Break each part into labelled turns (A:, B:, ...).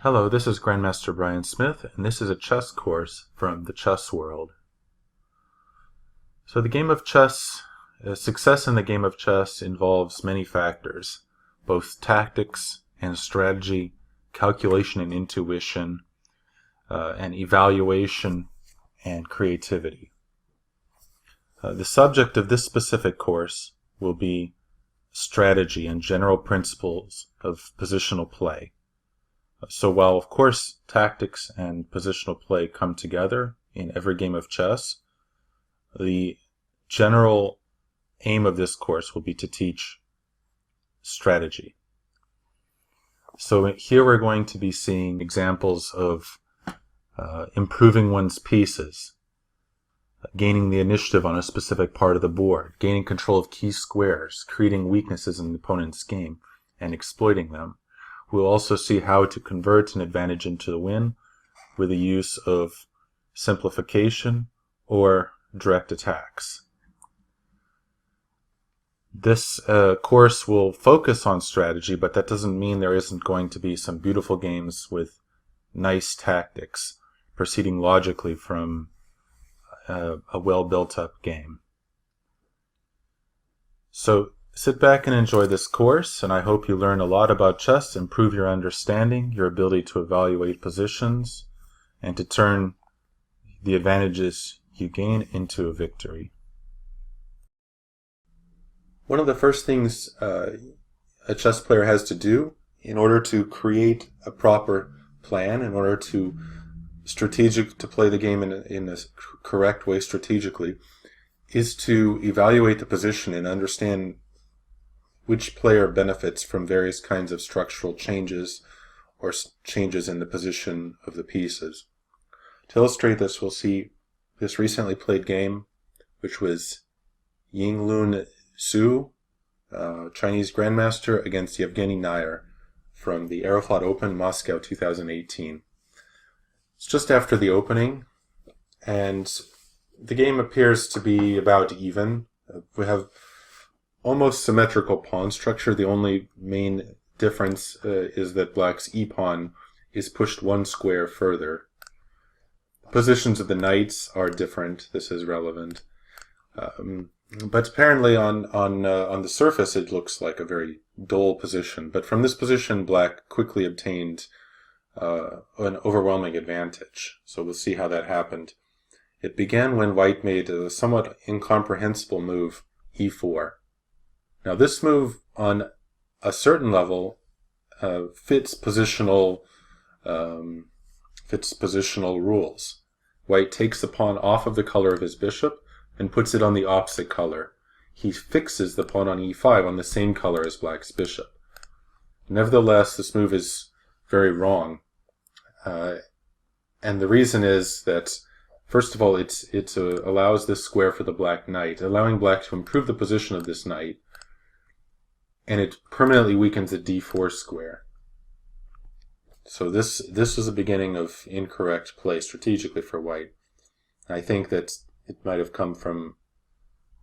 A: Hello, this is Grandmaster Bryan Smith, and this is a chess course from the chess world. So the game of chess, success in the game of chess involves many factors, both tactics and strategy, calculation and intuition, and evaluation and creativity. The subject of this specific course will be strategy and general principles of positional play. So while, of course, tactics and positional play come together in every game of chess, the general aim of this course will be to teach strategy. So here we're going to be seeing examples of improving one's pieces, gaining the initiative on a specific part of the board, gaining control of key squares, creating weaknesses in the opponent's game, and exploiting them. We'll also see how to convert an advantage into the win with the use of simplification or direct attacks. This course will focus on strategy, but that doesn't mean there isn't going to be some beautiful games with nice tactics proceeding logically from a well-built-up game. So sit back and enjoy this course, and I hope you learn a lot about chess, improve your understanding, your ability to evaluate positions, and to turn the advantages you gain into a victory. One of the first things a chess player has to do in order to create a proper plan, in order to play the game in a correct way strategically, is to evaluate the position and understand which player benefits from various kinds of structural changes or changes in the position of the pieces. To illustrate this, we'll see this recently played game, which was Yinglun Su, Chinese Grandmaster, against Yevgeny Nair from the Aeroflot Open Moscow 2018. It's just after the opening, and the game appears to be about even. We have almost symmetrical pawn structure. The only main difference is that black's e-pawn is pushed one square further. The positions of the knights are different. This is relevant. But apparently on the surface it looks like a very dull position. But from this position, black quickly obtained an overwhelming advantage. So we'll see how that happened. It began when white made a somewhat incomprehensible move, e4. Now this move, on a certain level, fits positional rules. White takes the pawn off of the color of his bishop and puts it on the opposite color. He fixes the pawn on e5 on the same color as black's bishop. Nevertheless, this move is very wrong. And the reason is that, first of all, it allows this square for the black knight, allowing black to improve the position of this knight, and it permanently weakens the d4 square. So this is the beginning of incorrect play strategically for white. I think that it might have come from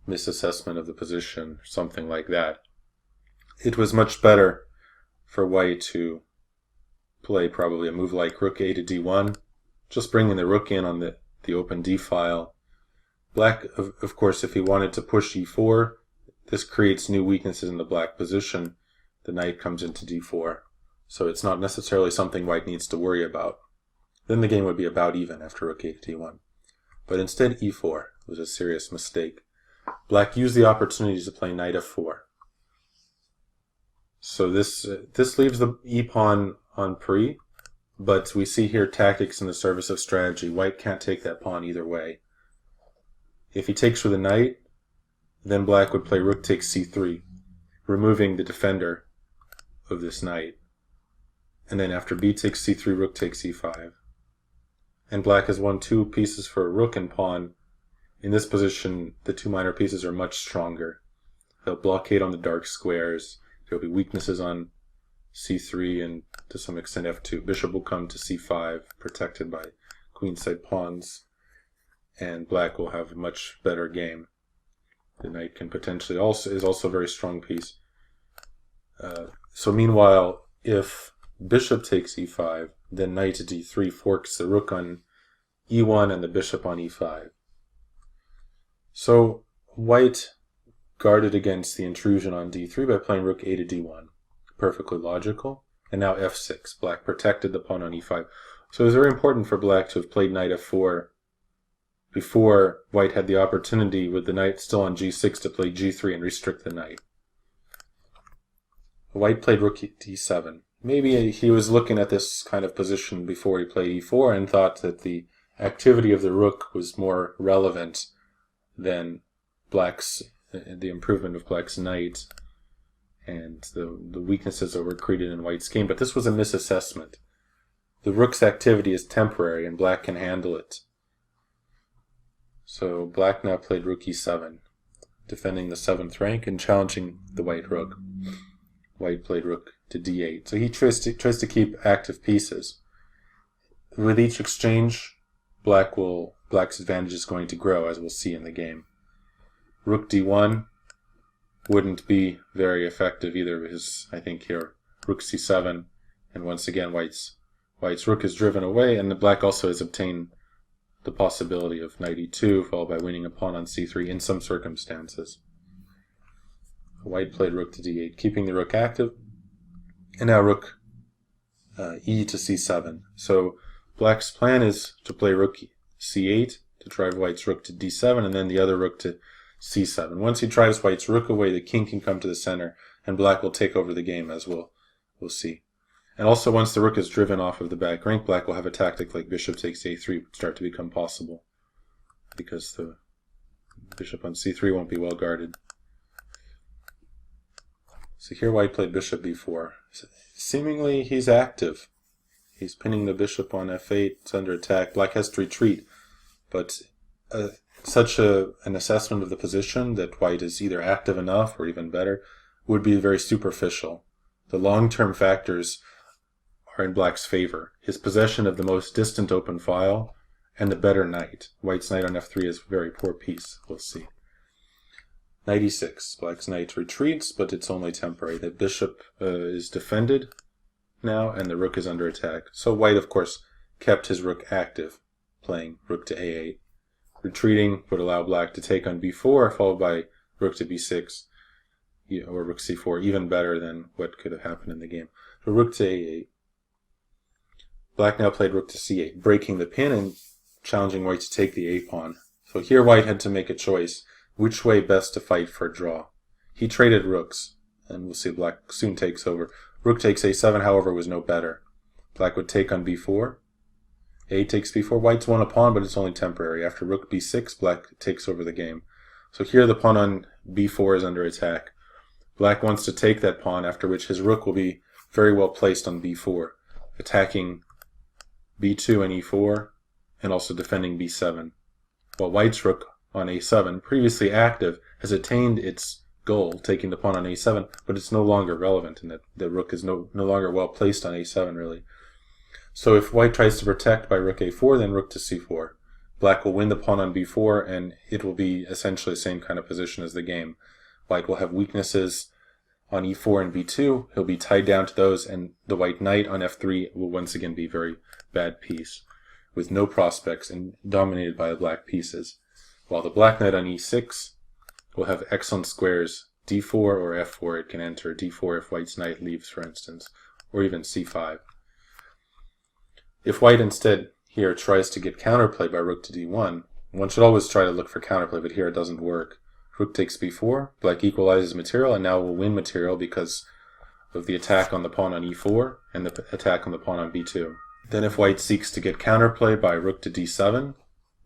A: misassessment of the position, something like that. It was much better for white to play probably a move like rook a to d1, just bringing the rook in on the open d file. Black, of course, if he wanted to push e4, this creates new weaknesses in the black position. The knight comes into d4. So it's not necessarily something white needs to worry about. Then the game would be about even after rook a to d1. But instead e4 was a serious mistake. Black used the opportunity to play knight f4. So this leaves the e-pawn on pre, but we see here tactics in the service of strategy. White can't take that pawn either way. If he takes with a knight, then black would play rook takes c3, removing the defender of this knight. And then after b takes c3, rook takes e5. And black has won two pieces for a rook and pawn. In this position, the two minor pieces are much stronger. They'll blockade on the dark squares. There will be weaknesses on c3 and to some extent f2. Bishop will come to c5, protected by queenside pawns, and black will have a much better game. The knight can potentially is also a very strong piece. So meanwhile, if bishop takes e5, Then knight to d3 forks the rook on e1 and the bishop on e5. So white guarded against the intrusion on d3 by playing rook a to d1. Perfectly logical. And now f6. Black protected the pawn on e5. So it was very important for black to have played knight f4 before white had the opportunity with the knight still on g6 to play g3 and restrict the knight. White played rook d7. Maybe he was looking at this kind of position before he played e4 and thought that the activity of the rook was more relevant than the improvement of black's knight and the weaknesses that were created in white's game. But this was a misassessment. The rook's activity is temporary and black can handle it. So black now played rook e7, defending the 7th rank and challenging the white rook. White played rook to d8. So he tries to keep active pieces. With each exchange, black's advantage is going to grow, as we'll see in the game. Rook d1 wouldn't be very effective either, because I think here rook c7, and once again white's rook is driven away, and the black also has obtained the possibility of knight e2 followed by winning a pawn on c3 in some circumstances. White played rook to d8, keeping the rook active, and now rook e to c7. So black's plan is to play rook c8 to drive white's rook to d7, and then the other rook to c7. Once he drives white's rook away, the king can come to the center, and black will take over the game, as we'll see. And also, once the rook is driven off of the back rank, black will have a tactic like bishop takes a3 start to become possible, because the bishop on c3 won't be well guarded. So here white played bishop b4. Seemingly he's active. He's pinning the bishop on f8. It's under attack. Black has to retreat. But such an assessment of the position that white is either active enough or even better would be very superficial. The long-term factors are in black's favor. His possession of the most distant open file and the better knight. White's knight on f3 is a very poor piece. We'll see. Knight e6. Black's knight retreats, but it's only temporary. The bishop is defended now, and the rook is under attack. So white, of course, kept his rook active, playing rook to a8. Retreating would allow black to take on b4, followed by rook to b6, or rook c4, even better than what could have happened in the game. So rook to a8. Black now played rook to c8, breaking the pin and challenging white to take the a-pawn. So here white had to make a choice. Which way best to fight for a draw? He traded rooks, and we'll see black soon takes over. Rook takes a7, however, was no better. Black would take on b4. A takes b4. White's won a pawn, but it's only temporary. After rook b6, black takes over the game. So here the pawn on b4 is under attack. Black wants to take that pawn, after which his rook will be very well placed on b4, attacking b2 and e4, and also defending b7. While white's rook on a7, previously active, has attained its goal, taking the pawn on a7, but it's no longer relevant, and that the rook is no longer well placed on a7, really. So if white tries to protect by rook a4, then rook to c4. Black will win the pawn on b4, and it will be essentially the same kind of position as the game. White will have weaknesses on e4 and b2. He'll be tied down to those, and the white knight on f3 will once again be a very bad piece, with no prospects and dominated by the black pieces. While the black knight on e6 will have excellent squares, d4 or f4. It can enter d4 if white's knight leaves, for instance, or even c5. If white instead here tries to get counterplay by rook to d1, one should always try to look for counterplay, but here it doesn't work. Rook takes b4, black equalizes material, and now will win material because of the attack on the pawn on e4 and the attack on the pawn on b2. Then if white seeks to get counterplay by rook to d7,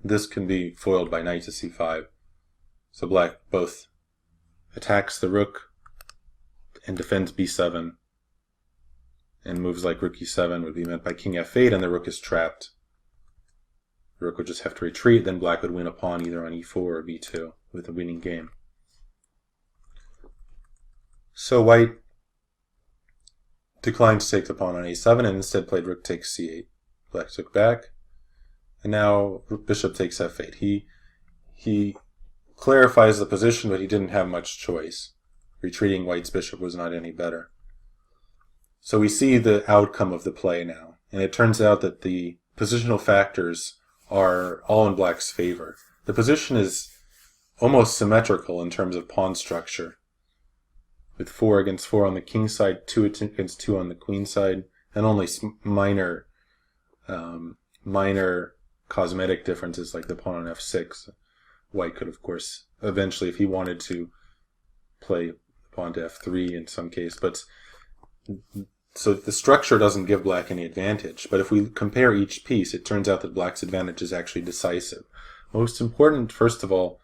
A: this can be foiled by knight to c5. So black both attacks the rook and defends b7, and moves like rook e7 would be met by king f8, and the rook is trapped. The rook would just have to retreat, then black would win a pawn either on e4 or b2 with a winning game. So white declined to take the pawn on a7 and instead played rook takes c8. Black took back, and now bishop takes f8. He clarifies the position, but he didn't have much choice. Retreating white's bishop was not any better. So we see the outcome of the play now. and it turns out that the positional factors are all in black's favor. The position is almost symmetrical in terms of pawn structure, with 4 against 4 on the king side, 2 against 2 on the queen side, and only minor cosmetic differences like the pawn on f6. White could, of course, eventually, if he wanted to, play pawn to f3 in some case. But so the structure doesn't give black any advantage. But if we compare each piece, it turns out that black's advantage is actually decisive. Most important, first of all,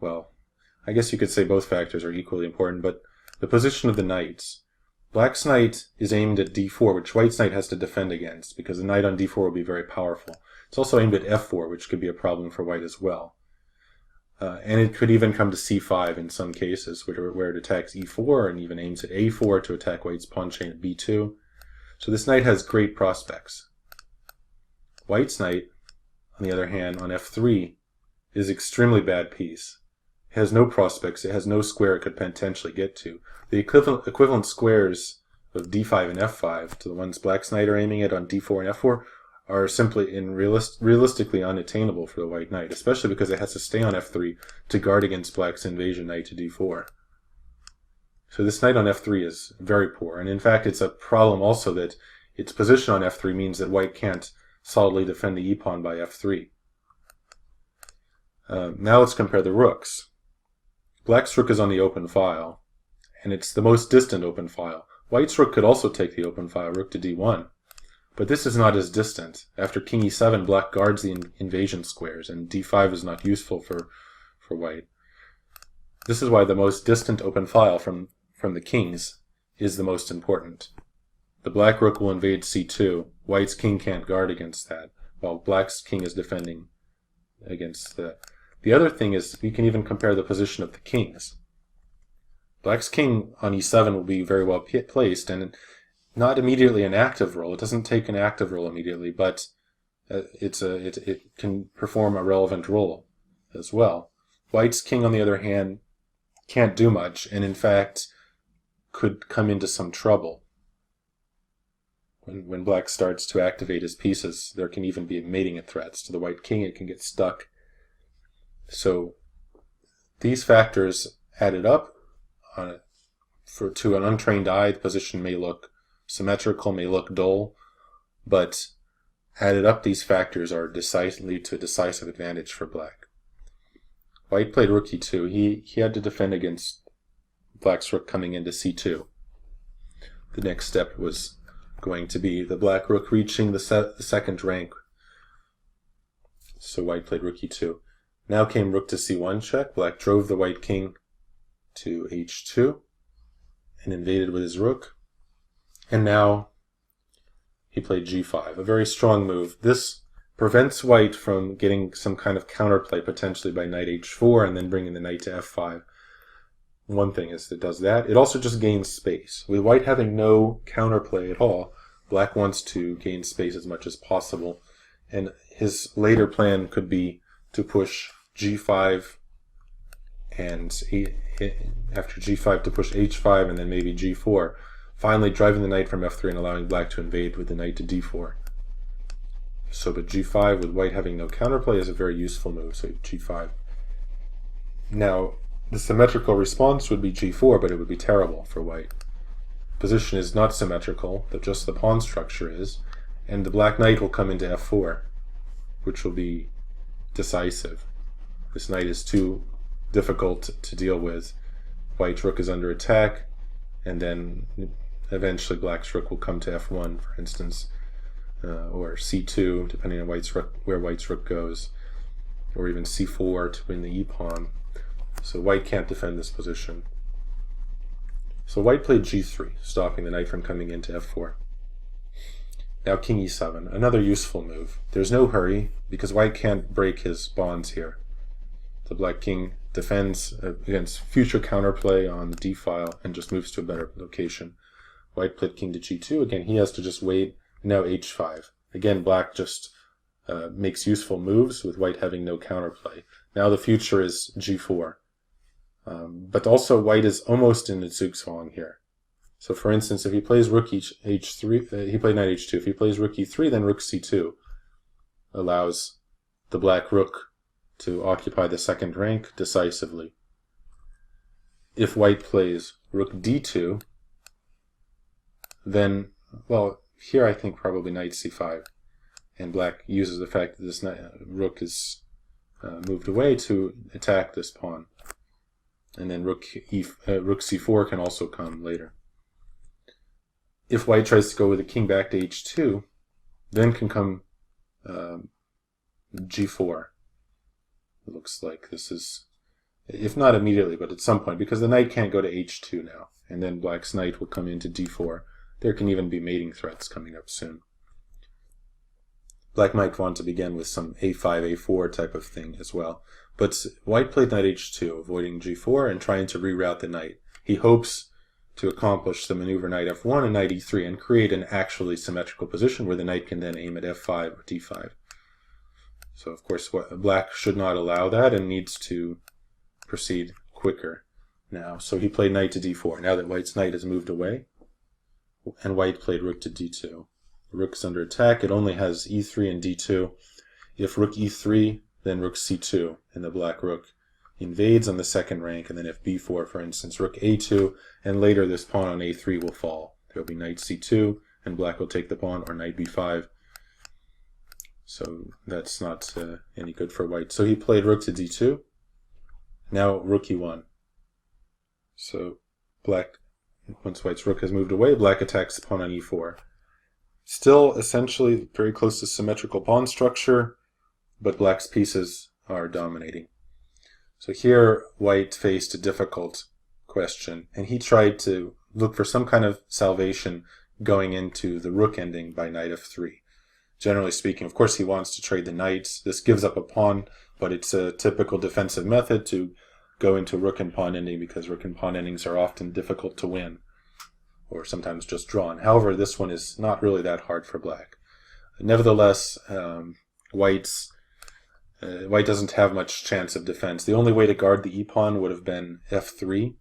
A: well, I guess you could say both factors are equally important, but the position of the knights. Black's knight is aimed at d4, which white's knight has to defend against, because the knight on d4 will be very powerful. It's also aimed at f4, which could be a problem for white as well. And it could even come to c5 in some cases, where it attacks e4 and even aims at a4 to attack white's pawn chain at b2. So this knight has great prospects. White's knight, on the other hand, on f3, is an extremely bad piece. It has no prospects. It has no square it could potentially get to. The equivalent squares of d5 and f5 to the ones black's knight are aiming at on d4 and f4 are simply realistically unattainable for the white knight, especially because it has to stay on f3 to guard against black's invasion knight to d4. So this knight on f3 is very poor, and in fact it's a problem also that its position on f3 means that white can't solidly defend the e-pawn by f3. Now let's compare the rooks. Black's rook is on the open file, and it's the most distant open file. White's rook could also take the open file, rook to d1. But this is not as distant. After king e7, black guards the invasion squares, and d5 is not useful for white. This is why the most distant open file from the kings is the most important. The black rook will invade c2. White's king can't guard against that, while black's king is defending against that. The other thing is we can even compare the position of the kings. Black's king on e7 will be very well placed, and not immediately an active role. It doesn't take an active role immediately, but it can perform a relevant role as well. White's king, on the other hand, can't do much, and in fact could come into some trouble. When black starts to activate his pieces, there can even be mating threats to the white king. It can get stuck. So these factors added up to an untrained eye, the position may look symmetrical, may look dull, but added up, these factors lead to a decisive advantage for black. White played rook e2. He had to defend against black's rook coming into c2. The next step was going to be the black rook reaching the second rank. So white played rook e2. Now came rook to c1 check. Black drove the white king to h2 and invaded with his rook. And now he played g5, a very strong move. This prevents white from getting some kind of counterplay potentially by knight h4 and then bringing the knight to f5. One thing is it does that. It also just gains space. With white having no counterplay at all, black wants to gain space as much as possible. And his later plan could be to push g5 and after g5 to push h5 and then maybe g4, finally driving the knight from f3 and allowing black to invade with the knight to d4. So but g5 with white having no counterplay is a very useful move, so g5. Now the symmetrical response would be g4, but it would be terrible for white. Position is not symmetrical, but just the pawn structure is, and the black knight will come into f4, which will be decisive. This knight is too difficult to deal with. White's rook is under attack, and then eventually black's rook will come to f1, for instance, or c2, depending on where white's rook goes, or even c4 to win the e-pawn. So white can't defend this position. So white played g3, stopping the knight from coming into f4. Now king e7, another useful move. There's no hurry, because white can't break his bonds here. The black king defends against future counterplay on the d-file and just moves to a better location. White played king to g2. Again, he has to just wait. Now h5. Again, black just makes useful moves with white having no counterplay. Now the future is g4. But also white is almost in the Zugzwang here. So for instance, if he plays rook h3, he played knight h2. If he plays rook e3, then rook c2 allows the black rook to occupy the second rank decisively. If white plays rook d2, then, well, here I think probably knight c5. And black uses the fact that this rook is moved away to attack this pawn. And then rook c4 can also come later. If white tries to go with the king back to h2, then can come g4. It looks like this is, if not immediately, but at some point, because the knight can't go to h2 now. And then black's knight will come into d4. There can even be mating threats coming up soon. Black might want to begin with some a5, a4 type of thing as well. But white played knight h2, avoiding g4 and trying to reroute the knight. He hopes to accomplish the maneuver knight f1 and knight e3 and create an actually symmetrical position where the knight can then aim at f5 or d5. So of course black should not allow that and needs to proceed quicker now. So he played knight to d4. Now that white's knight has moved away, and white played rook to d2. Rook is under attack. It only has e3 and d2. If rook e3, then rook c2, and the black rook invades on the second rank. And then if b4, for instance, rook a2, and later this pawn on a3 will fall. There will be knight c2, and black will take the pawn, or knight b5. So that's not any good for white. So he played rook to d2. Now rook e1. So black, once white's rook has moved away, black attacks the pawn on e4. Still essentially very close to symmetrical pawn structure, but black's pieces are dominating. So here white faced a difficult question, and he tried to look for some kind of salvation going into the rook ending by knight f3. Generally speaking, of course, he wants to trade the knights. This gives up a pawn, but it's a typical defensive method to go into rook and pawn ending because rook and pawn endings are often difficult to win, or sometimes just drawn. However, this one is not really that hard for black. Nevertheless, white doesn't have much chance of defense. The only way to guard the e-pawn would have been f3,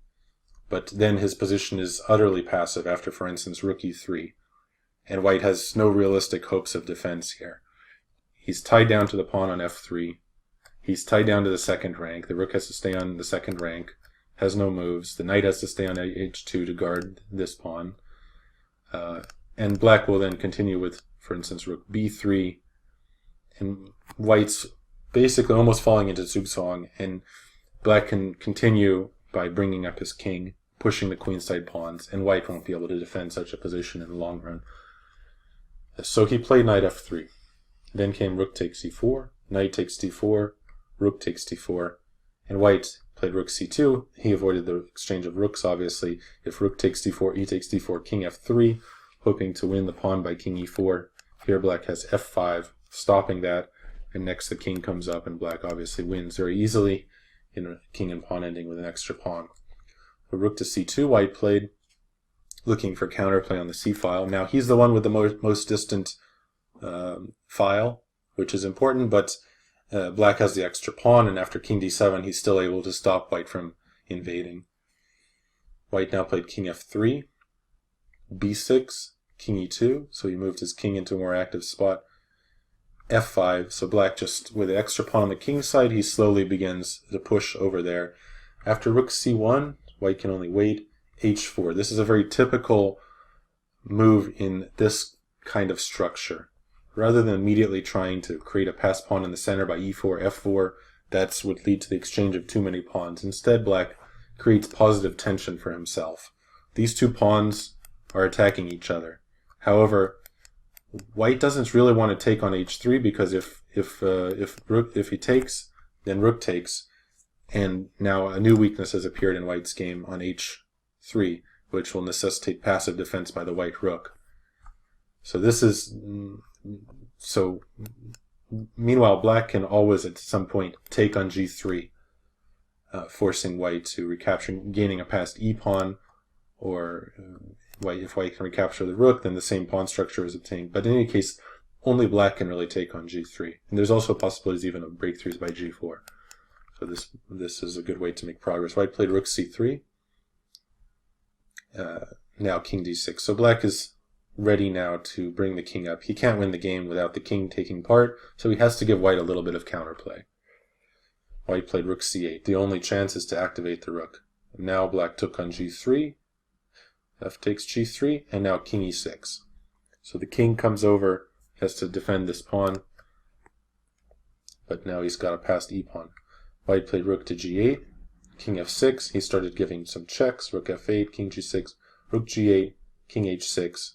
A: but then his position is utterly passive after, for instance, rook e3. And white has no realistic hopes of defense here. He's tied down to the pawn on f3. He's tied down to the second rank. The rook has to stay on the second rank. Has no moves. The knight has to stay on h2 to guard this pawn. And black will then continue with, for instance, rook b3. And white's basically almost falling into zugzwang. And black can continue by bringing up his king, pushing the queenside pawns. And white won't be able to defend such a position in the long run. So he played knight f3. Then came rook takes e4. Knight takes d4. Rook takes d4. And white played rook c2. He avoided the exchange of rooks, obviously. If rook takes d4, e takes d4, king f3, hoping to win the pawn by king e4. Here black has f5, stopping that, and next the king comes up, and black obviously wins very easily in a king and pawn ending with an extra pawn. So rook to c2, white played, looking for counterplay on the c file. Now he's the one with the most distant file, which is important, but black has the extra pawn, and after king d7, he's still able to stop white from invading. White now played king f3, b6, king e2, so he moved his king into a more active spot. f5, so black just, with the extra pawn on the king side, he slowly begins to push over there. After rook c1, white can only wait. h4. This is a very typical move in this kind of structure. Rather than immediately trying to create a pass pawn in the center by e4, f4, that would lead to the exchange of too many pawns. Instead, black creates positive tension for himself. These two pawns are attacking each other. However, white doesn't really want to take on h3 because if he takes, then rook takes, and now a new weakness has appeared in white's game on h3, which will necessitate passive defense by the white rook. So this is meanwhile, black can always at some point take on g3, forcing white to recapture, gaining a passed e-pawn, or if white can recapture the rook, then the same pawn structure is obtained. But in any case, only black can really take on g3. And there's also possibilities even of breakthroughs by g4. So this is a good way to make progress. White played rook c3. now king d6. So black is ready now to bring the king up. He can't win the game without the king taking part, so he has to give white a little bit of counterplay. White played rook c8. The only chance is to activate the rook. Now black took on g3. F takes g3, and now king e6. So the king comes over, has to defend this pawn, but now he's got a passed e-pawn. White played rook to g8, king f6. He started giving some checks. Rook f8, king g6, rook g8, king h6,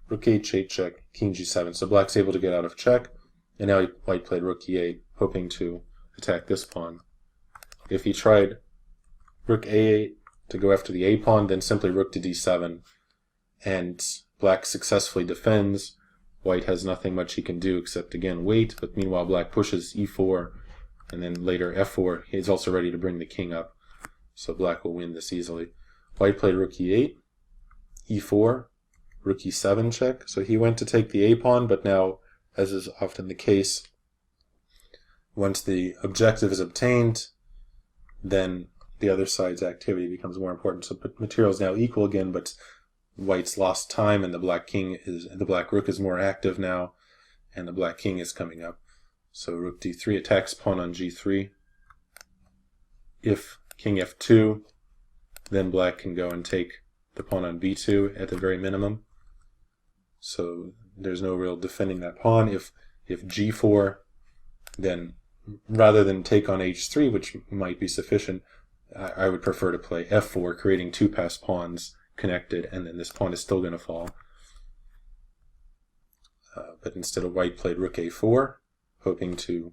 A: rook h8 check, king g7. So black's able to get out of check, and now white played rook e8, hoping to attack this pawn. If he tried rook a8 to go after the a pawn, then simply rook to d7, and black successfully defends. White has nothing much he can do except again wait, but meanwhile black pushes e4, and then later f4. He's also ready to bring the king up, so black will win this easily. White played rook e8, e4, rook e7 check. So he went to take the a pawn, but now, as is often the case, once the objective is obtained, then the other side's activity becomes more important. So material is now equal again, but white's lost time, and the black rook is more active now, and the black king is coming up. So rook d3 attacks pawn on g3. If king f2, then black can go and take the pawn on b2 at the very minimum. So there's no real defending that pawn. If g4, then rather than take on h3, which might be sufficient, I would prefer to play f4, creating two passed pawns connected, and then this pawn is still going to fall. But instead of white played rook a4, hoping to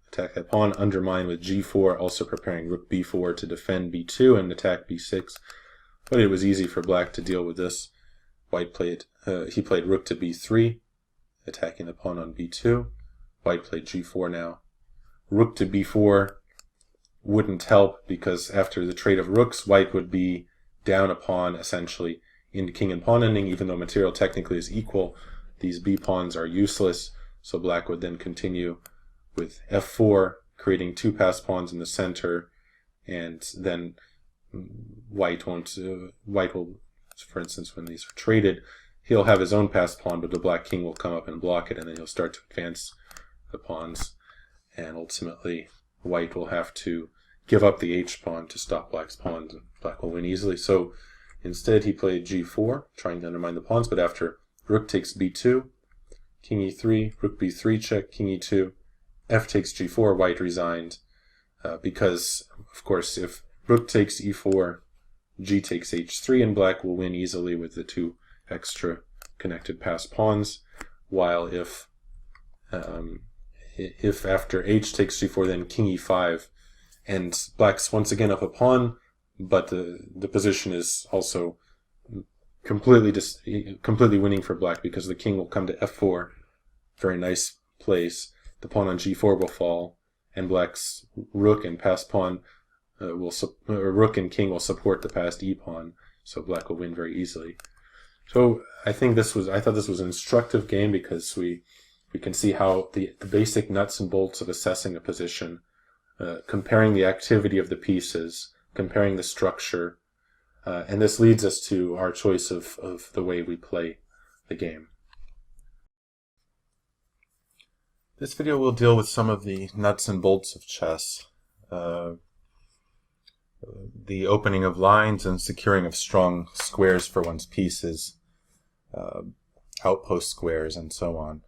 A: attack that pawn, undermine with g4, also preparing rook b4 to defend b2 and attack b6. But it was easy for black to deal with this. White played he played rook to b3, attacking the pawn on b2. White played g4 now. Rook to b4 wouldn't help, because after the trade of rooks, white would be down a pawn essentially in king and pawn ending. Even though material technically is equal, these b pawns are useless, so black would then continue with f4, creating two passed pawns in the center, and then white will, for instance, when these are traded, he'll have his own passed pawn, but the black king will come up and block it, and then he'll start to advance the pawns, and ultimately white will have to give up the h-pawn to stop black's pawns, and black will win easily. So instead he played g4, trying to undermine the pawns, but after rook takes b2, king e3, rook b3 check, king e2, f takes g4, white resigned, because, of course, if rook takes e4, g takes h3, and black will win easily with the two extra connected passed pawns, while if after h takes g4, then king e5, and black's once again up a pawn, but the position is also completely winning for black, because the king will come to f4, very nice place. The pawn on g4 will fall, and black's rook and passed pawn rook and king will support the passed e pawn, so black will win very easily. So I thought this was an instructive game, because we can see how the basic nuts and bolts of assessing a position, comparing the activity of the pieces, comparing the structure, and this leads us to our choice of the way we play the game. This video will deal with some of the nuts and bolts of chess, the opening of lines and securing of strong squares for one's pieces, outpost squares, and so on,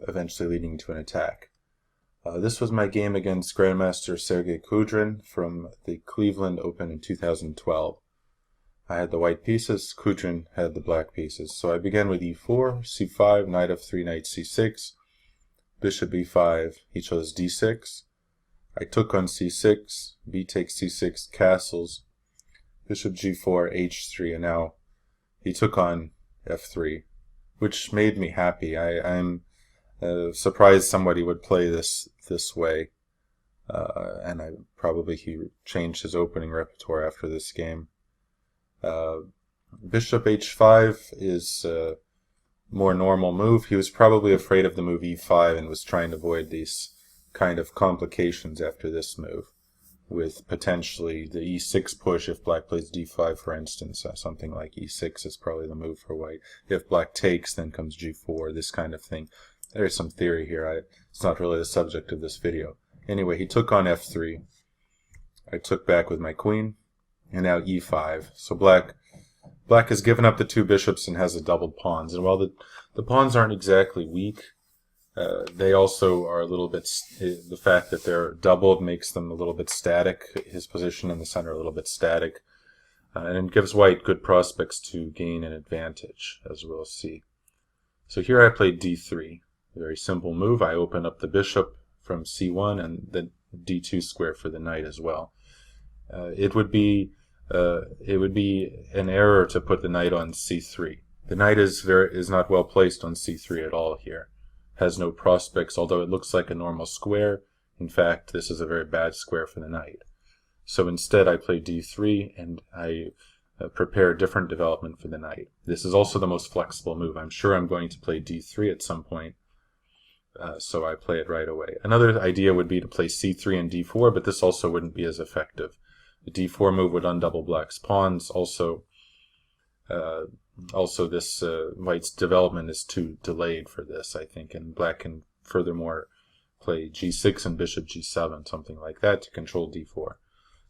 A: eventually leading to an attack. This was my game against Grandmaster Sergei Kudrin from the Cleveland Open in 2012. I had the white pieces, Kudrin had the black pieces. So I began with e4, c5, knight f3, knight c6, bishop e5, he chose d6. I took on c6, b takes c6, castles, bishop g4, h3, and now he took on f3, which made me happy. I'm surprised somebody would play this way, and he changed his opening repertoire after this game. Bishop h5 is a more normal move. He was probably afraid of the move e5 and was trying to avoid these kind of complications after this move.
B: with potentially the e6 push if black plays d5, for instance. Something like e6 is probably the move for white. If black takes, then comes g4, this kind of thing. There's some theory here. It's not really the subject of this video. Anyway, he took on f3. I took back with my queen, and now e5. So black has given up the two bishops and has a doubled pawns. And while the pawns aren't exactly weak, they also are a little bit, the fact that they're doubled makes them a little bit static, his position in the center a little bit static, and it gives white good prospects to gain an advantage, as we'll see. So here I played d3, a very simple move. I open up the bishop from c1 and the d2 square for the knight as well. It would be an error to put the knight on c3. The knight is not well placed on c3 at all here. Has no prospects, although it looks like a normal square. In fact, this is a very bad square for the knight. So instead I play d3 and I prepare a different development for the knight. This is also the most flexible move. I'm sure I'm going to play d3 at some point, so I play it right away. Another idea would be to play c3 and d4, but this also wouldn't be as effective. The d4 move would undouble black's pawns. Also this white's development is too delayed for this, I think, and black can furthermore play g6 and bishop g7, something like that, to control d4.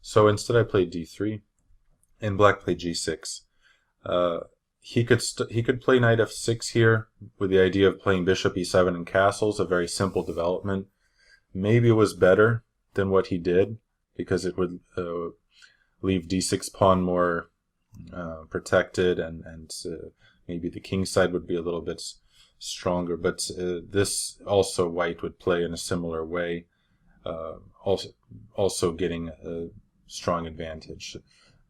B: So instead I played d3, and black played g6. He could play knight f6 here with the idea of playing bishop e7 and castles, a very simple development. Maybe it was better than what he did, because it would leave d6 pawn more protected, and maybe the king side would be a little bit stronger, but this also white would play in a similar way, also getting a strong advantage.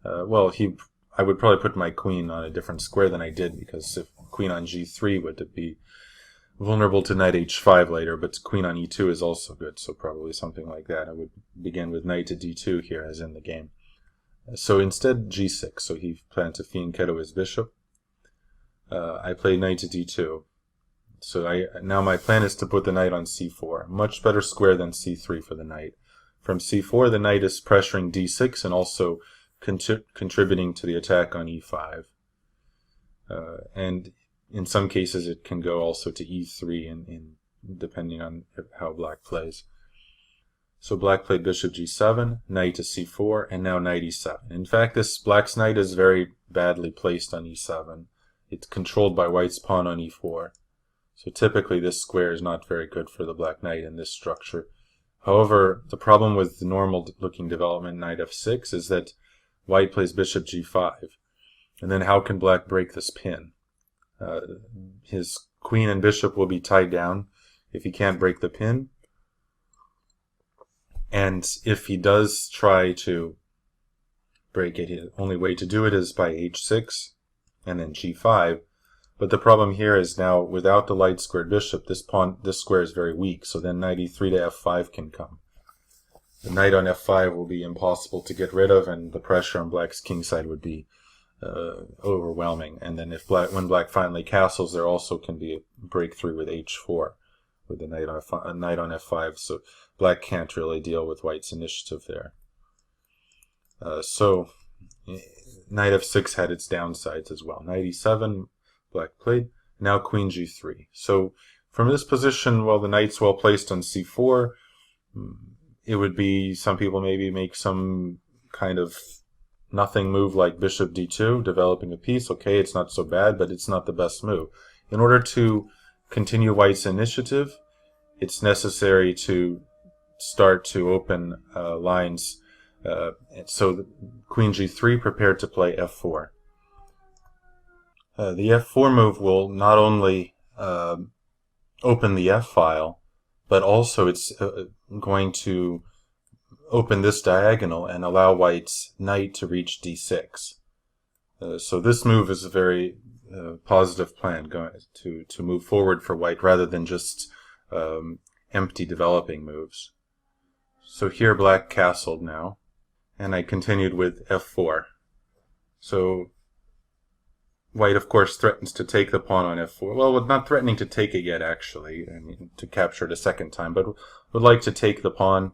B: I would probably put my queen on a different square than I did, because if queen on g3 would be vulnerable to knight h5 later, but queen on e2 is also good, so probably something like that. I would begin with knight to d2 here, as in the game. So instead g6, so he planned to fianchetto his bishop. I played knight to d2. So now my plan is to put the knight on c4. Much better square than c3 for the knight. From c4, the knight is pressuring d6 and also contributing to the attack on e5. And in some cases it can go also to e3, depending on how black plays. So black played bishop g7, knight to c4, and now knight e7. In fact, this black's knight is very badly placed on e7. It's controlled by white's pawn on e4. So typically this square is not very good for the black knight in this structure. However, the problem with the normal looking development knight f6 is that white plays bishop g5. And then how can black break this pin? His queen and bishop will be tied down if he can't break the pin. And if he does try to break it, the only way to do it is by h6 and then g5. But the problem here is now, without the light squared bishop, this square is very weak, so then knight e3 to f5 can come. The knight on f5 will be impossible to get rid of, and the pressure on black's king side would be overwhelming. And then when black finally castles, there also can be a breakthrough with h4, with the knight on f5, so black can't really deal with white's initiative there. So knight f6 had its downsides as well. Knight e7, black played. Now queen g3. So from this position, while the knight's well placed on c4, it would be, some people maybe make some kind of nothing move like bishop d2, developing a piece. Okay, it's not so bad, but it's not the best move. In order to continue white's initiative, it's necessary to start to open lines. So queen g3 prepared to play f4. The f4 move will not only open the f file, but also it's going to open this diagonal and allow white's knight to reach d6. So this move is a very positive plan to move forward for white, rather than just empty developing moves. So here black castled now, and I continued with f4. So white, of course, threatens to take the pawn on f4. Well, not threatening to take it yet, actually. I mean, to capture it a second time, but would like to take the pawn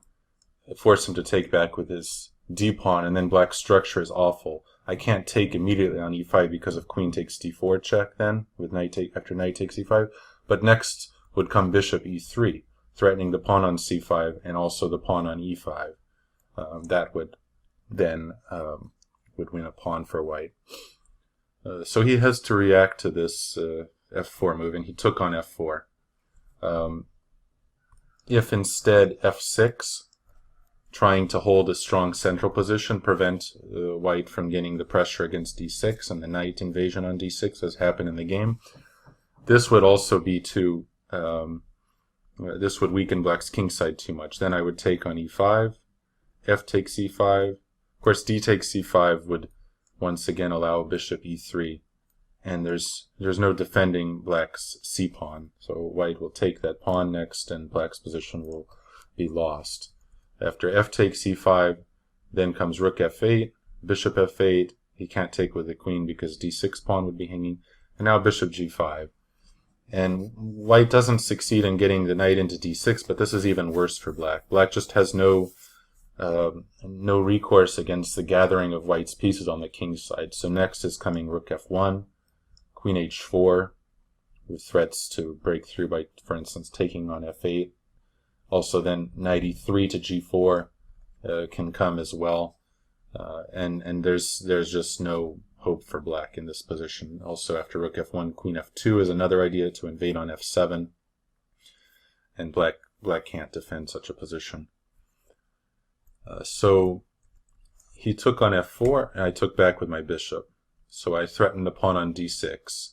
B: force him to take back with his d-pawn, and then black's structure is awful. I can't take immediately on e5 because of queen takes d4 check then, with after knight takes e5, but next would come bishop e3, threatening the pawn on c5 and also the pawn on e5. That would then would win a pawn for white. So he has to react to this f4 move, and he took on f4. If instead f6, trying to hold a strong central position, prevent white from getting the pressure against d6 and the knight invasion on d6 as happened in the game, this would also be too, this would weaken black's kingside too much. Then I would take on e5, f takes e5. Of course, d takes c5 would once again allow bishop e3, and there's no defending black's c-pawn, so white will take that pawn next and black's position will be lost. After f takes e5, then comes rook f8, bishop f8. He can't take with the queen because d6 pawn would be hanging, and now bishop g5. And white doesn't succeed in getting the knight into d6, but this is even worse for black. Black just has no recourse against the gathering of white's pieces on the king's side. So next is coming rook f1, queen h4, with threats to break through by, for instance, taking on f8. Also then knight e3 to g4 can come as well. And there's just no hope for black in this position. Also after rook f1, queen f2 is another idea to invade on f7. And black can't defend such a position. So he took on f4, and I took back with my bishop. So I threatened the pawn on d6.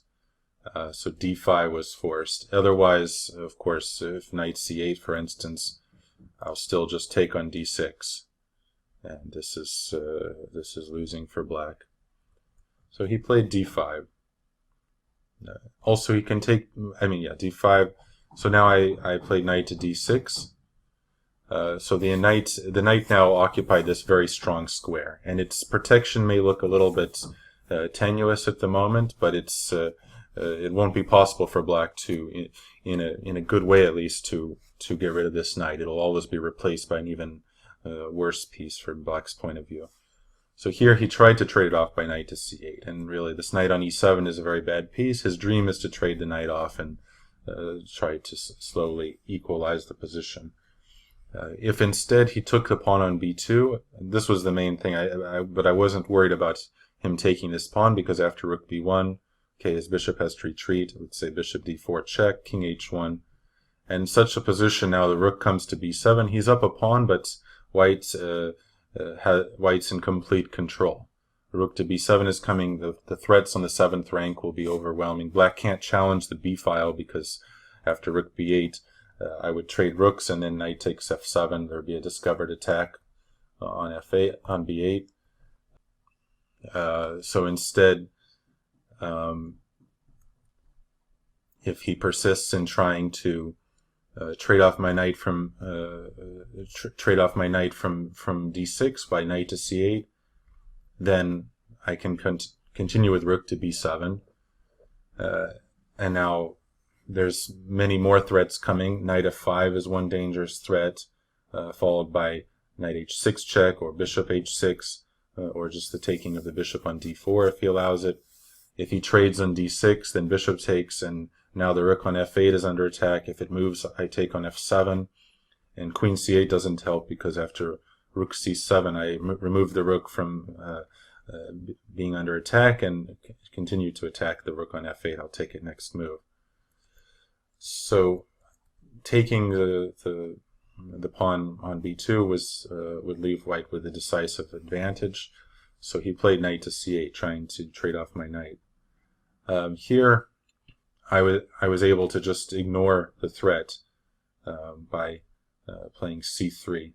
B: So d5 was forced. Otherwise, of course, if knight c8, for instance, I'll still just take on d6. And this is losing for black. So he played d5. Also, he can take, d5. So now I played knight to d6. So the knight now occupied this very strong square, and its protection may look a little bit tenuous at the moment, but it won't be possible for black to, in a good way at least, to get rid of this knight. It'll always be replaced by an even worse piece from black's point of view. So here he tried to trade it off by knight to c8, and really this knight on e7 is a very bad piece. His dream is to trade the knight off and try to slowly equalize the position. If instead he took the pawn on b2, this was the main thing, but I wasn't worried about him taking this pawn, because after rook b1, okay, his bishop has to retreat. I would say bishop d4 check, king h1. And in such a position now the rook comes to b7. He's up a pawn, but white's in complete control. Rook to b7 is coming. The threats on the 7th rank will be overwhelming. Black can't challenge the b file because after rook b8, I would trade rooks, and then knight takes f7. There would be a discovered attack on f8, on b8. So instead, if he persists in trying to trade off my knight from d6 by knight to c8, then I can continue with rook to b7, and now there's many more threats coming. Knight f5 is one dangerous threat, followed by knight h6 check, or bishop h6, or just the taking of the bishop on d4 if he allows it. If he trades on d6, then bishop takes, and now the rook on f8 is under attack. If it moves, I take on f7, and queen c8 doesn't help, because after rook c7, I remove the rook from being under attack and continue to attack the rook on f8. I'll take it next move. So taking the pawn on b2 would leave white with a decisive advantage. So he played knight to c8, trying to trade off my knight. Here, I was able to just ignore the threat by playing c3.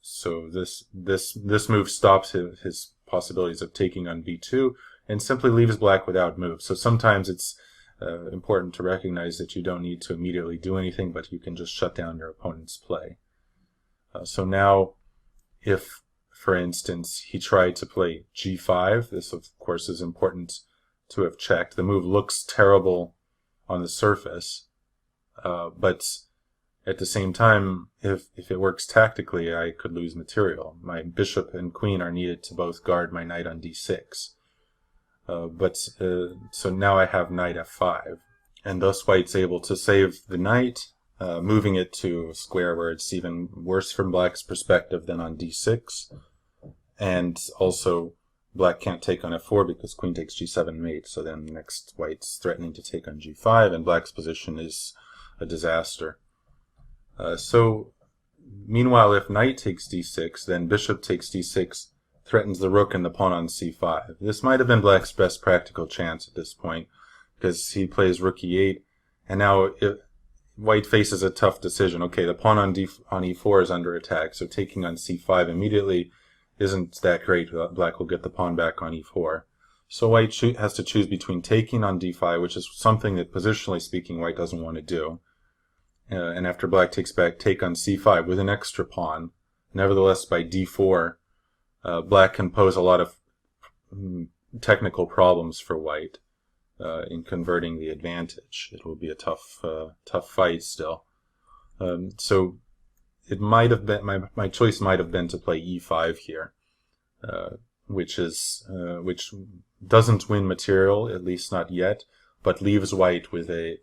B: So this move stops his possibilities of taking on b2 and simply leaves black without moves. So sometimes it's important to recognize that you don't need to immediately do anything, but you can just shut down your opponent's play. So now, if, for instance, he tried to play g5, this of course is important to have checked. The move looks terrible on the surface, but At the same time, if it works tactically, I could lose material. My bishop and queen are needed to both guard my knight on d6. So now I have knight f5, and thus white's able to save the knight, moving it to a square where it's even worse from black's perspective than on d6. And also, black can't take on f4 because queen takes g7 mate, so then next white's threatening to take on g5, and black's position is a disaster. So, meanwhile, if knight takes d6, then bishop takes d6, threatens the rook and the pawn on c5. This might have been black's best practical chance at this point, because he plays rook e8, and now white faces a tough decision. Okay, the pawn on e4 is under attack, so taking on c5 immediately isn't that great. Black will get the pawn back on e4. So white has to choose between taking on d5, which is something that, positionally speaking, white doesn't want to do. And after black takes back, take on c5 with an extra pawn. Nevertheless, by d4, black can pose a lot of technical problems for white in converting the advantage. It will be a tough fight still. So it might have been my choice might have been to play e5 here, which doesn't win material, at least not yet, but leaves white with a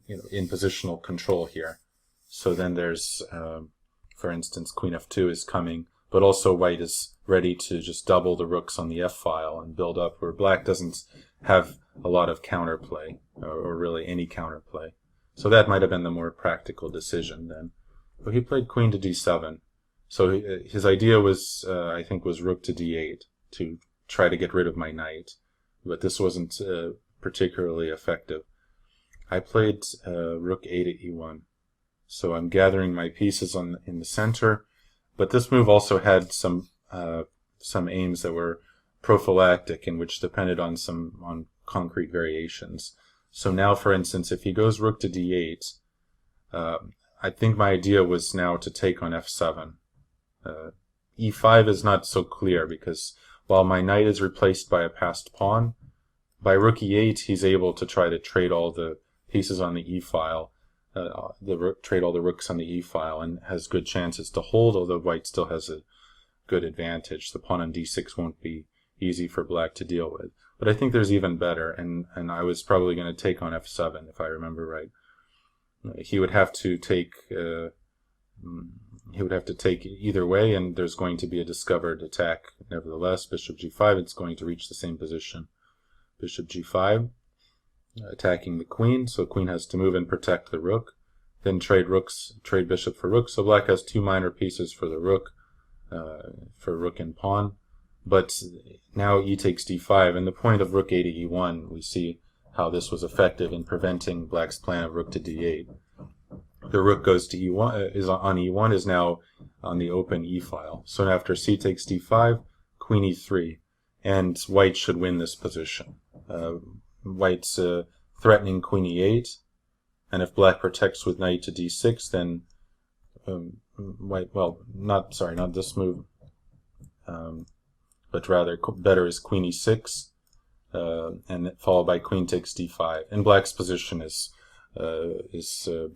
B: in positional control here. So then there's, for instance, queen f2 is coming, but also white is ready to just double the rooks on the f-file and build up, where black doesn't have a lot of counterplay, or really any counterplay. So that might have been the more practical decision then. But he played queen to d7. So his idea was, I think, was rook to d8 to try to get rid of my knight. But this wasn't particularly effective. I played rook a to e1. So I'm gathering my pieces in the center. But this move also had some aims that were prophylactic and which depended on concrete variations. So now, for instance, if he goes rook to d8, I think my idea was now to take on f7. E5 is not so clear because while my knight is replaced by a passed pawn, by rook e8 he's able to try to trade all the pieces on the e-file, trade all the rooks on the e-file, and has good chances to hold, although white still has a good advantage. The pawn on d6 won't be easy for black to deal with. But I think there's even better, and I was probably going to take on f7 if I remember right. He would have to take either way, and there's going to be a discovered attack nevertheless. Bishop g5, it's going to reach the same position. Bishop g5, attacking the queen, so queen has to move and protect the rook. Then trade bishop for rook, so black has two minor pieces for the rook, and pawn. But now e takes d5, and the point of rook a to e1, we see how this was effective in preventing black's plan of rook to d8. The rook goes to e1, is now on the open e-file. So after c takes d5, queen e3, and white should win this position. White's threatening queen e8, and if black protects with knight to d6, then not this move, but rather better is queen e6, and followed by queen takes d5. And black's position is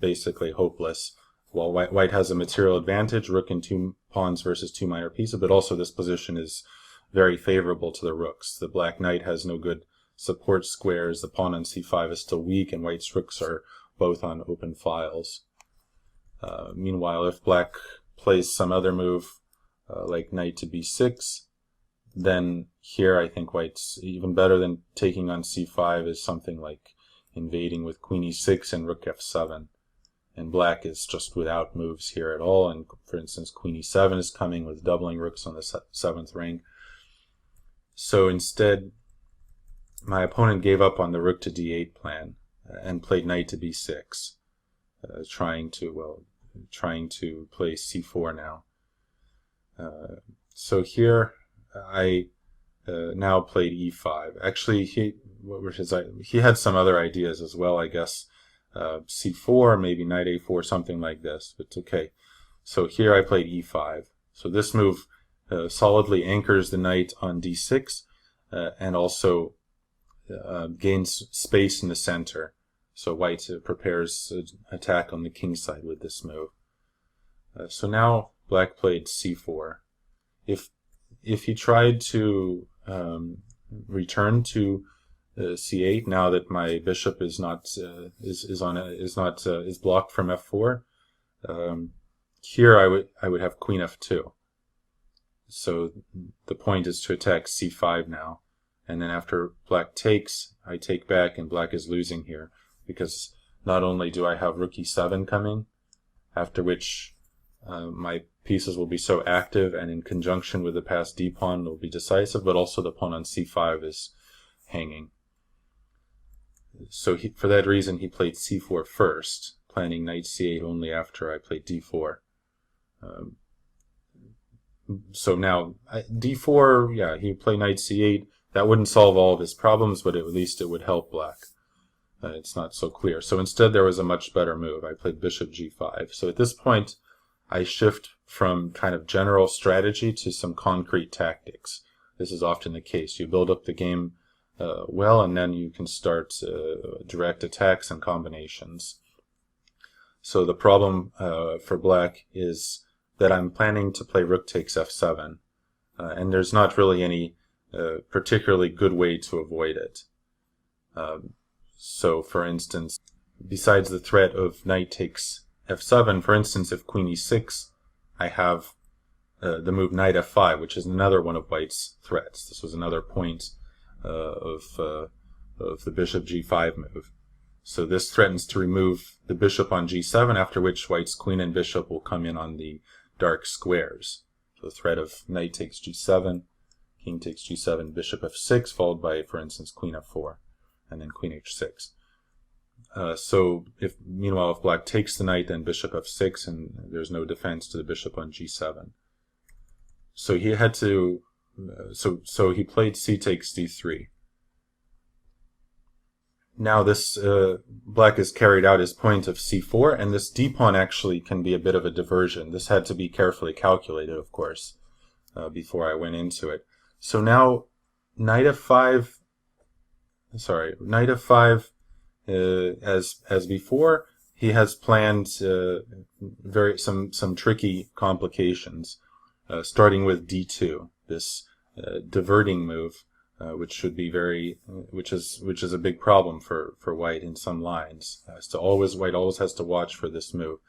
B: basically hopeless. While white has a material advantage, rook and two pawns versus two minor pieces, but also this position is very favorable to the rooks. The black knight has no good support squares, the pawn on c5 is still weak, and white's rooks are both on open files. Meanwhile, if black plays some other move, like knight to b6, then here I think white's even better than taking on c5 is something like invading with queen e6 and rook f7. And black is just without moves here at all, and for instance queen e7 is coming with doubling rooks on the seventh ring. So instead, my opponent gave up on the rook to d8 plan and played knight to b6, trying to play c4 now. So here I now played e5. Actually, he had some other ideas as well, I guess. C4, maybe knight a4, something like this. But okay. So here I played e5. So this move solidly anchors the knight on d6 and also gains space in the center. So white prepares an attack on the king side with this move. So now black played c4. If he tried to return to c8, now that my bishop is not is blocked from f4, here I would have queen f2. So the point is to attack c5 now, and then after black takes, I take back, and black is losing here because not only do I have rook e7 coming, after which my pieces will be so active and in conjunction with the passed d pawn will be decisive, but also the pawn on c5 is hanging. So for that reason he played c4 first, planning knight c8 only after I played d4. So now d4, yeah, he played knight c8. That wouldn't solve all of his problems, but at least it would help black. It's not so clear. So instead there was a much better move. I played bishop g5. So at this point I shift from kind of general strategy to some concrete tactics. This is often the case. You build up the game well, and then you can start direct attacks and combinations. So the problem for black is that I'm planning to play rook takes f7, and there's not really any particularly good way to avoid it. So for instance, besides the threat of knight takes f7, for instance, if queen e6, I have the move knight f5, which is another one of white's threats. This was another point of the bishop g5 move. So this threatens to remove the bishop on g7, after which white's queen and bishop will come in on the dark squares. So the threat of knight takes g7, king takes g7, bishop f6, followed by, for instance, queen f4, and then queen h6. So meanwhile, if black takes the knight, then bishop f6, and there's no defense to the bishop on g7. So he had to, so he played c takes d3. Now this black has carried out his point of c4, and this d pawn actually can be a bit of a diversion. This had to be carefully calculated, of course, before I went into it. So now knight f5, as before, he has planned some tricky complications, starting with d2, this diverting move. Which is a big problem for white in some lines. White always has to watch for this move.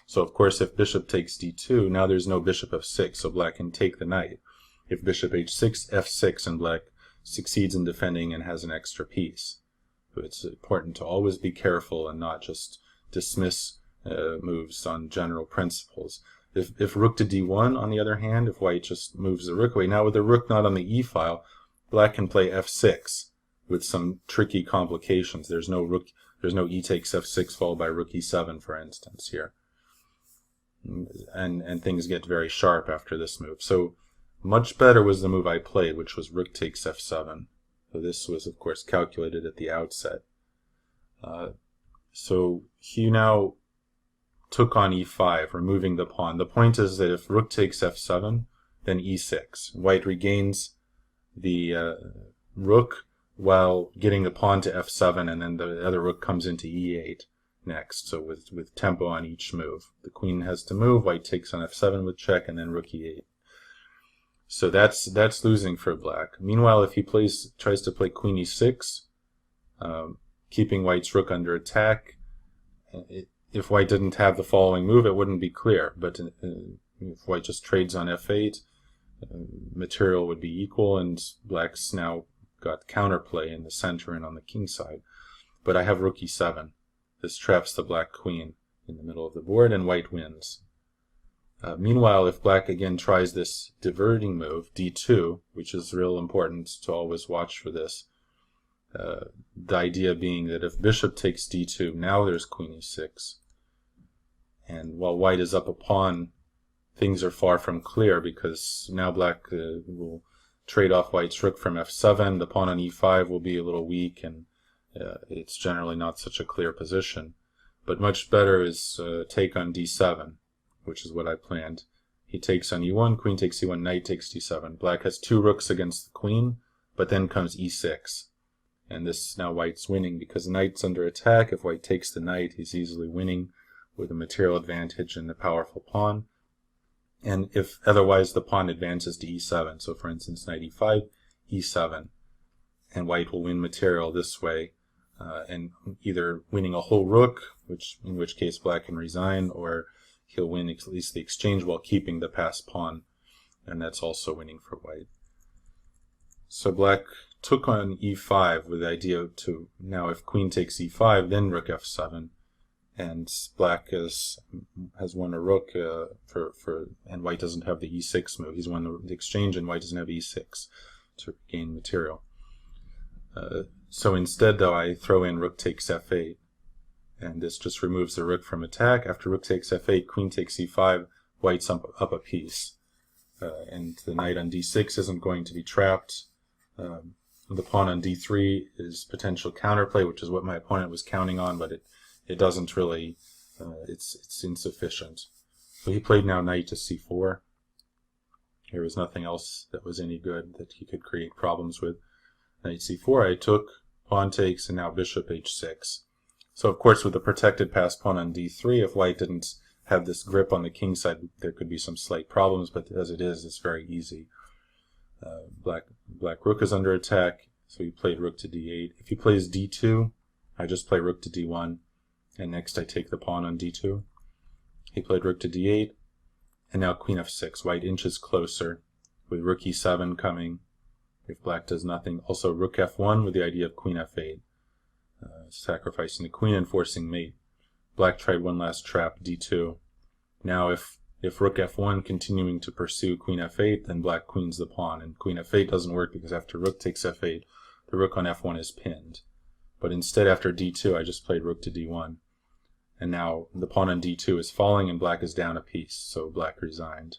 B: So of course, if bishop takes d2, now there's no bishop f6, so black can take the knight. If bishop h6, f6, and black succeeds in defending and has an extra piece. So it's important to always be careful and not just dismiss moves on general principles. If rook to d1, on the other hand, if white just moves the rook away, now with the rook not on the e-file, black can play f6 with some tricky complications. There's no e takes f6 followed by rook e7, for instance, here. And things get very sharp after this move. So much better was the move I played, which was rook takes f7. So this was, of course, calculated at the outset. So he now took on e5, removing the pawn. The point is that if rook takes f7, then e6. White regains the rook while getting the pawn to f7, and then the other rook comes into e8 next. So with tempo on each move, the queen has to move, white takes on f7 with check, and then rook e8. So that's losing for black. Meanwhile, if he tries to play queen e6, keeping white's rook under attack, if white didn't have the following move, it wouldn't be clear. But if white just trades on f8, material would be equal, and black's now got counterplay in the center and on the king side. But I have rook e7. This traps the black queen in the middle of the board, and white wins. Meanwhile, if black again tries this diverting move, d2, which is real important to always watch for this, the idea being that if bishop takes d2, now there's queen e6. And while white is up a pawn, things are far from clear, because now black will trade off white's rook from f7, the pawn on e5 will be a little weak, and it's generally not such a clear position. But much better is take on d7, which is what I planned. He takes on e1, queen takes e1, knight takes d7. Black has two rooks against the queen, but then comes e6. And this, now white's winning because the knight's under attack. If white takes the knight, he's easily winning with a material advantage and a powerful pawn. And if otherwise, the pawn advances to e7. So for instance, knight e5, e7. And white will win material this way, and either winning a whole rook, in which case black can resign, or he'll win at least the exchange while keeping the passed pawn. And that's also winning for white. So black took on e5 with the idea to, now if queen takes e5, then rook f7. And black has won a rook and white doesn't have the e6 move. He's won the exchange and white doesn't have e6 to gain material. So instead, though, I throw in rook takes f8. And this just removes the rook from attack. After rook takes f8, queen takes e5, white's up a piece. And the knight on d6 isn't going to be trapped. The pawn on d3 is potential counterplay, which is what my opponent was counting on, but it doesn't really, it's insufficient. So he played now knight to c4. There was nothing else that was any good that he could create problems with. Knight c4, I took, pawn takes, and now bishop h6. So of course with the protected passed pawn on d3, if white didn't have this grip on the king side, there could be some slight problems, but as it is, it's very easy. Black rook is under attack, so he played rook to d8. If he plays d2, I just play rook to d1, and next I take the pawn on d2. He played rook to d8, and now queen f6. White inches closer, with rook e7 coming, if black does nothing. Also rook f1 with the idea of queen f8, sacrificing the queen and forcing mate. Black tried one last trap, d2. Now if rook f1 continuing to pursue queen f8, then black queens the pawn, and queen f8 doesn't work because after rook takes f8, the rook on f1 is pinned. But instead, after d2, I just played rook to d1. And now the pawn on d2 is falling and black is down a piece, so black resigned.